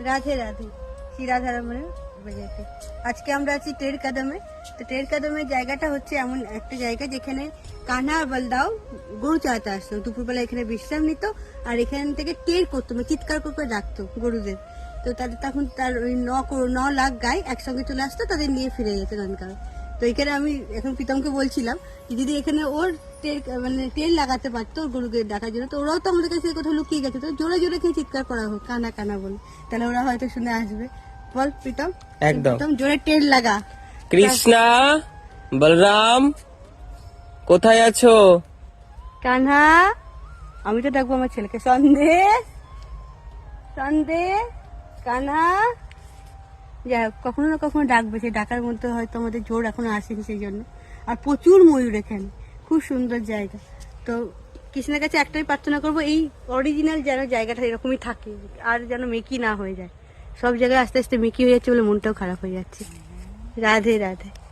রাধে রাধে, শ্রী রাধারমণের বাজাতে। আজকে আমরা আছি টের কদমে। তো টের কদমের জায়গাটা হচ্ছে এমন একটা জায়গা যেখানে কাन्हा আর বলদাও গরু চালাতে আসতো, দুপুরবেলা এখানে বিশ্রাম নিত আর এখান থেকে টের করতো, মানে চিৎকার করে ডাকতো গরুদের। তো তাদের তখন তার ওই 9 লাখ গাই একসঙ্গে চলে আসতো, তাদের নিয়ে ফিরে যেত ননকার। তো এখানে আমি এখন প্রীতমকে বলছিলাম যে যদি এখানে ওর টের মানে টের লাগাতে পারতো গরুকে ডাকার জন্য, তো ওরাও তো আমাদের কাছে কোথাও লুকিয়ে গেছে, তো জোরে জোরে খেয়ে চিৎকার করা হোক কানা কানা বলে, তাহলে ওরা হয়তো শুনে আসবে। বল প্রীতম, একদম প্রীতম জোরে টের লাগা। কৃষ্ণা বলরাম কোথায় আছো? কানহা, আমি তো ডাকবো আমার ছেলেকে, সন্দেশ সন্দেশ কানহা। যাই হোক, কখনো না কখনো ডাকবে, সেই ডাকার মধ্যে হয়তো আমাদের জোর এখনো আসেনি সেই জন্য। আর প্রচুর ময়ূর এখানে, খুব সুন্দর জায়গা। তো কৃষ্ণের কাছে একটাই প্রার্থনা করবো, এই অরিজিনাল যেন জায়গাটা এরকমই থাকে, আর যেন মেকি না হয়ে যায়। সব জায়গায় আস্তে আস্তে মেকি হয়ে যাচ্ছে বলে মনটাও খারাপ হয়ে যাচ্ছে। রাধে রাধে।